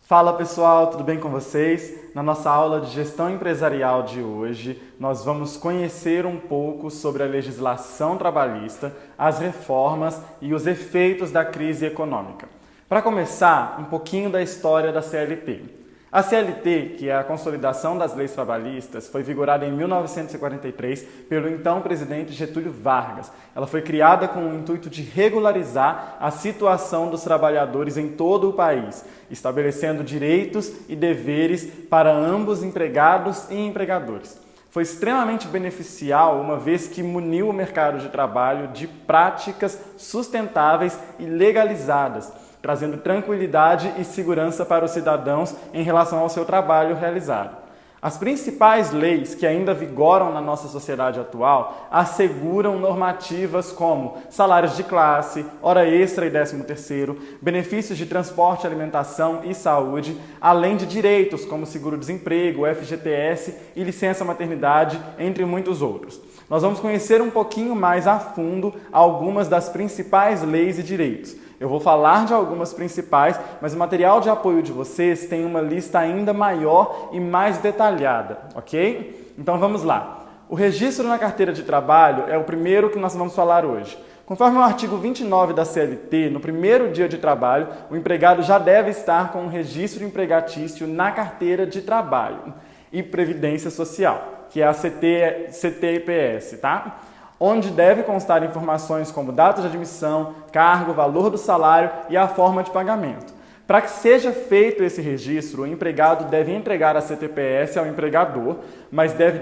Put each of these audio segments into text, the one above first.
Fala pessoal, tudo bem com vocês? Na nossa aula de gestão empresarial de hoje, nós vamos conhecer um pouco sobre a legislação trabalhista, as reformas e os efeitos da crise econômica. Para começar, um pouquinho da história da CLT. A CLT, que é a Consolidação das Leis Trabalhistas, foi vigorada em 1943 pelo então presidente Getúlio Vargas. Ela foi criada com o intuito de regularizar a situação dos trabalhadores em todo o país, estabelecendo direitos e deveres para ambos empregados e empregadores. Foi extremamente beneficial, uma vez que muniu o mercado de trabalho de práticas sustentáveis e legalizadas, trazendo tranquilidade e segurança para os cidadãos em relação ao seu trabalho realizado. As principais leis que ainda vigoram na nossa sociedade atual asseguram normativas como salários de classe, hora extra e 13º, benefícios de transporte, alimentação e saúde, além de direitos como seguro-desemprego, FGTS e licença maternidade, entre muitos outros. Nós vamos conhecer um pouquinho mais a fundo algumas das principais leis e direitos. Eu vou falar de algumas principais, mas o material de apoio de vocês tem uma lista ainda maior e mais detalhada, ok? Então vamos lá. O registro na carteira de trabalho é o primeiro que nós vamos falar hoje. Conforme o artigo 29 da CLT, no primeiro dia de trabalho, o empregado já deve estar com o registro empregatício na carteira de trabalho e Previdência Social, que é a CTPS, tá? Onde deve constar informações como data de admissão, cargo, valor do salário e a forma de pagamento. Para que seja feito esse registro, o empregado deve entregar a CTPS ao empregador, mas deve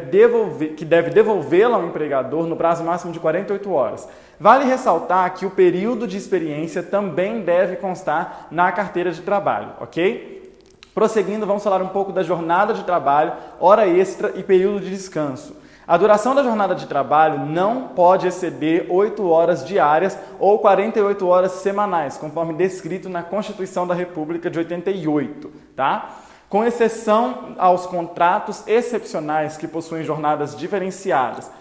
devolvê-la ao empregador no prazo máximo de 48 horas. Vale ressaltar que o período de experiência também deve constar na carteira de trabalho, ok? Prosseguindo, vamos falar um pouco da jornada de trabalho, hora extra e período de descanso. A duração da jornada de trabalho não pode exceder 8 horas diárias ou 48 horas semanais, conforme descrito na Constituição da República de 88, tá? Com exceção aos contratos excepcionais que possuem jornadas diferenciadas.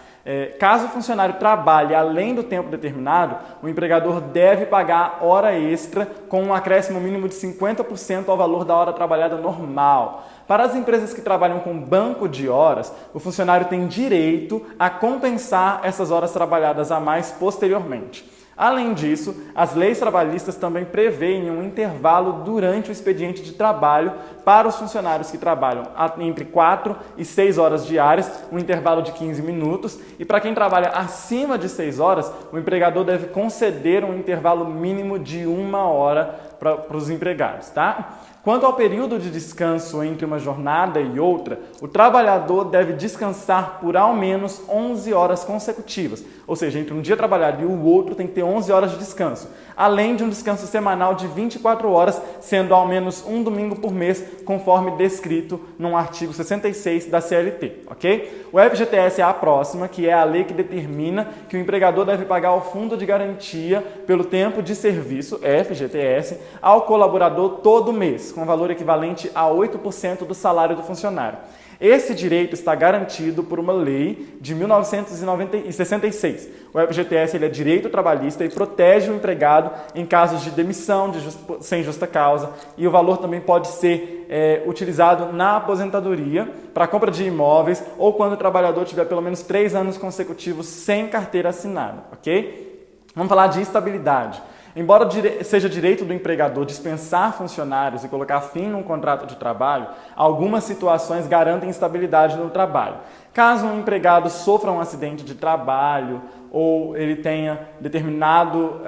Caso o funcionário trabalhe além do tempo determinado, o empregador deve pagar hora extra com um acréscimo mínimo de 50% ao valor da hora trabalhada normal. Para as empresas que trabalham com banco de horas, o funcionário tem direito a compensar essas horas trabalhadas a mais posteriormente. Além disso, as leis trabalhistas também prevêem um intervalo durante o expediente de trabalho para os funcionários que trabalham entre 4 e 6 horas diárias, um intervalo de 15 minutos, e para quem trabalha acima de 6 horas, o empregador deve conceder um intervalo mínimo de 1 hora para os empregados, tá? Quanto ao período de descanso entre uma jornada e outra, o trabalhador deve descansar por ao menos 11 horas consecutivas, ou seja, entre um dia trabalhado e o outro tem que ter 11 horas de descanso, além de um descanso semanal de 24 horas, sendo ao menos um domingo por mês, conforme descrito no artigo 66 da CLT, ok? O FGTS é a próxima, que é a lei que determina que o empregador deve pagar o Fundo de Garantia pelo Tempo de Serviço, FGTS, ao colaborador todo mês, com valor equivalente a 8% do salário do funcionário. Esse direito está garantido por uma lei de 1966. O FGTS ele é direito trabalhista e protege o empregado em casos de demissão sem justa causa, e o valor também pode ser utilizado na aposentadoria, para compra de imóveis ou quando o trabalhador tiver pelo menos 3 anos consecutivos sem carteira assinada, ok? Vamos falar de estabilidade. Embora seja direito do empregador dispensar funcionários e colocar fim num contrato de trabalho, algumas situações garantem estabilidade no trabalho. Caso um empregado sofra um acidente de trabalho ou ele tenha determinado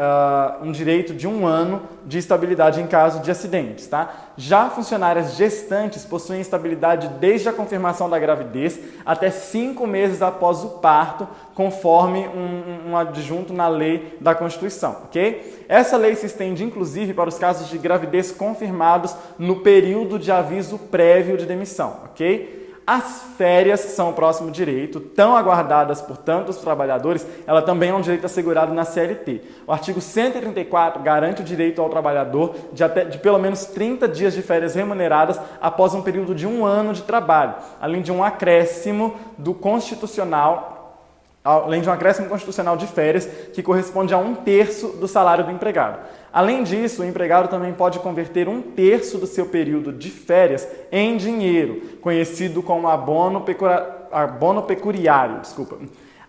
um direito de 1 ano de estabilidade em caso de acidentes, tá? Já funcionárias gestantes possuem estabilidade desde a confirmação da gravidez até 5 meses após o parto, conforme um adjunto na lei da Constituição, ok? Essa lei se estende inclusive para os casos de gravidez confirmados no período de aviso prévio de demissão, ok? As férias são o próximo direito, tão aguardadas por tantos trabalhadores, ela também é um direito assegurado na CLT. O artigo 134 garante o direito ao trabalhador de pelo menos 30 dias de férias remuneradas após um período de 1 ano de trabalho, além de um acréscimo do constitucional além de um acréscimo constitucional de férias que corresponde a 1/3 do salário do empregado. Além disso, o empregado também pode converter 1/3 do seu período de férias em dinheiro, conhecido como abono pecuniário.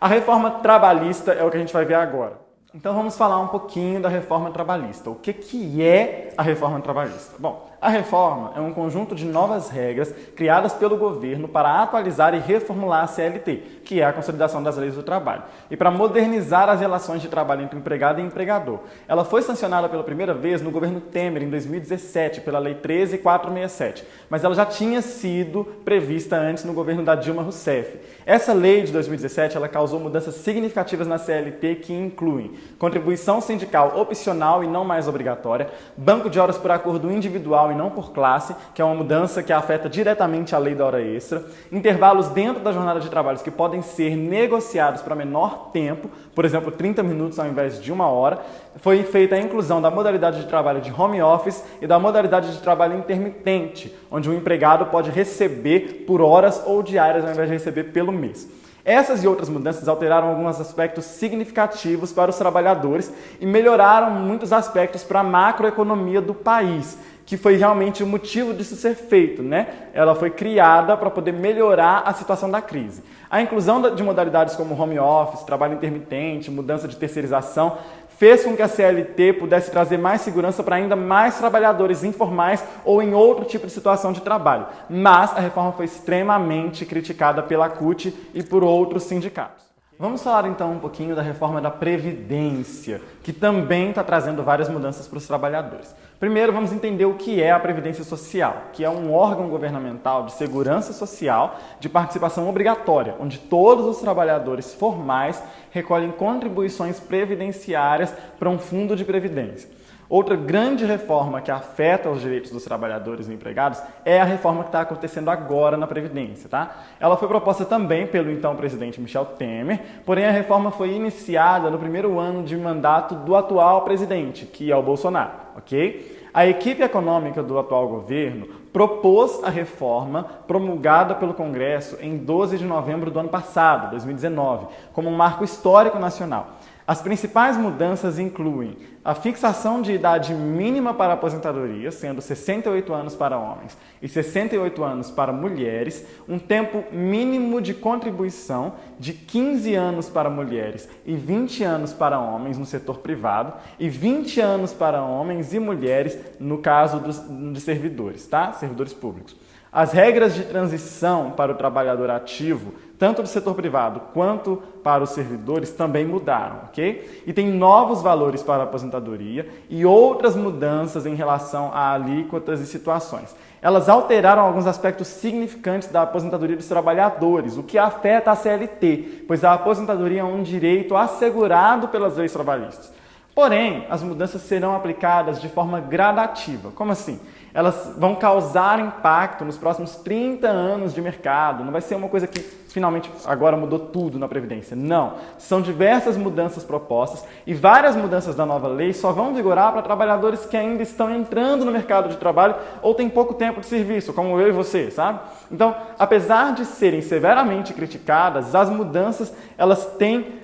A reforma trabalhista é o que a gente vai ver agora. Então vamos falar um pouquinho da reforma trabalhista. O que é a reforma trabalhista? Bom, a reforma é um conjunto de novas regras criadas pelo governo para atualizar e reformular a CLT, que é a Consolidação das Leis do Trabalho, e para modernizar as relações de trabalho entre empregado e empregador. Ela foi sancionada pela primeira vez no governo Temer, em 2017, pela Lei 13.467, mas ela já tinha sido prevista antes no governo da Dilma Rousseff. Essa lei de 2017 ela causou mudanças significativas na CLT que incluem contribuição sindical opcional e não mais obrigatória, banco de horas por acordo individual e não por classe, que é uma mudança que afeta diretamente a lei da hora extra, intervalos dentro da jornada de trabalhos que podem ser negociados para menor tempo, por exemplo, 30 minutos ao invés de 1 hora. Foi feita a inclusão da modalidade de trabalho de home office e da modalidade de trabalho intermitente, onde o empregado pode receber por horas ou diárias ao invés de receber pelo mês. Essas e outras mudanças alteraram alguns aspectos significativos para os trabalhadores e melhoraram muitos aspectos para a macroeconomia do país, que foi realmente o motivo disso ser feito, né? Ela foi criada para poder melhorar a situação da crise. A inclusão de modalidades como home office, trabalho intermitente, mudança de terceirização, fez com que a CLT pudesse trazer mais segurança para ainda mais trabalhadores informais ou em outro tipo de situação de trabalho. Mas a reforma foi extremamente criticada pela CUT e por outros sindicatos. Vamos falar então um pouquinho da reforma da Previdência, que também está trazendo várias mudanças para os trabalhadores. Primeiro, vamos entender o que é a Previdência Social, que é um órgão governamental de segurança social de participação obrigatória, onde todos os trabalhadores formais recolhem contribuições previdenciárias para um fundo de previdência. Outra grande reforma que afeta os direitos dos trabalhadores e empregados é a reforma que está acontecendo agora na Previdência, tá? Ela foi proposta também pelo então presidente Michel Temer, porém a reforma foi iniciada no primeiro ano de mandato do atual presidente, que é o Bolsonaro, ok? A equipe econômica do atual governo propôs a reforma promulgada pelo Congresso em 12 de novembro do ano passado, 2019, como um marco histórico nacional. As principais mudanças incluem a fixação de idade mínima para a aposentadoria, sendo 68 anos para homens e 68 anos para mulheres, um tempo mínimo de contribuição de 15 anos para mulheres e 20 anos para homens no setor privado e 20 anos para homens e mulheres no caso dos servidores, tá? Servidores públicos. As regras de transição para o trabalhador ativo, tanto do setor privado quanto para os servidores, também mudaram, ok? E tem novos valores para a aposentadoria e outras mudanças em relação a alíquotas e situações. Elas alteraram alguns aspectos significantes da aposentadoria dos trabalhadores, o que afeta a CLT, pois a aposentadoria é um direito assegurado pelas leis trabalhistas. Porém, as mudanças serão aplicadas de forma gradativa. Como assim? Elas vão causar impacto nos próximos 30 anos de mercado. Não vai ser uma coisa que finalmente agora mudou tudo na Previdência. Não. São diversas mudanças propostas e várias mudanças da nova lei só vão vigorar para trabalhadores que ainda estão entrando no mercado de trabalho ou têm pouco tempo de serviço, como eu e você, sabe? Então, apesar de serem severamente criticadas, as mudanças elas têm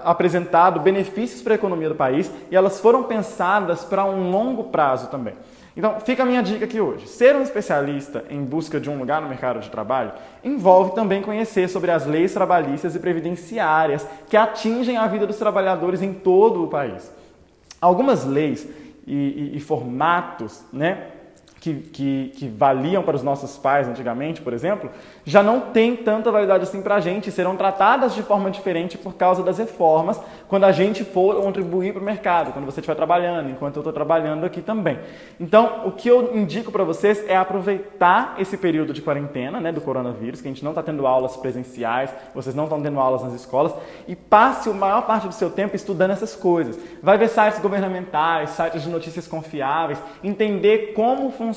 apresentado benefícios para a economia do país e elas foram pensadas para um longo prazo também. Então, fica a minha dica aqui hoje. Ser um especialista em busca de um lugar no mercado de trabalho envolve também conhecer sobre as leis trabalhistas e previdenciárias que atingem a vida dos trabalhadores em todo o país. Algumas leis e formatos, né, que valiam para os nossos pais antigamente, por exemplo, já não têm tanta validade assim para a gente e serão tratadas de forma diferente por causa das reformas quando a gente for contribuir para o mercado, quando você estiver trabalhando, enquanto eu estou trabalhando aqui também. Então, o que eu indico para vocês é aproveitar esse período de quarentena, né, do coronavírus, que a gente não está tendo aulas presenciais, vocês não estão tendo aulas nas escolas, e passe a maior parte do seu tempo estudando essas coisas. Vai ver sites governamentais, sites de notícias confiáveis, entender como funciona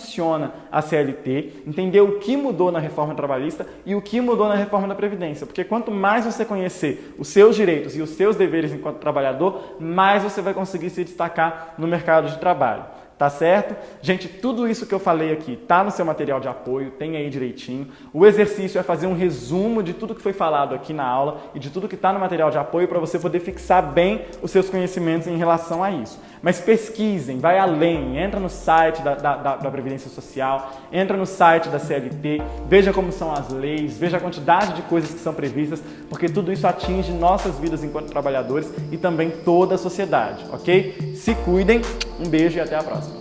a CLT, entender o que mudou na reforma trabalhista e o que mudou na reforma da Previdência. Porque quanto mais você conhecer os seus direitos e os seus deveres enquanto trabalhador, mais você vai conseguir se destacar no mercado de trabalho. tá certo? Gente, tudo isso que eu falei aqui tá no seu material de apoio, tem aí direitinho. O exercício é fazer um resumo de tudo que foi falado aqui na aula e de tudo que está no material de apoio para você poder fixar bem os seus conhecimentos em relação a isso. Mas pesquisem, vai além, entra no site da Previdência Social, entra no site da CLT, veja como são as leis, veja a quantidade de coisas que são previstas, porque tudo isso atinge nossas vidas enquanto trabalhadores e também toda a sociedade, ok? Se cuidem, um beijo e até a próxima.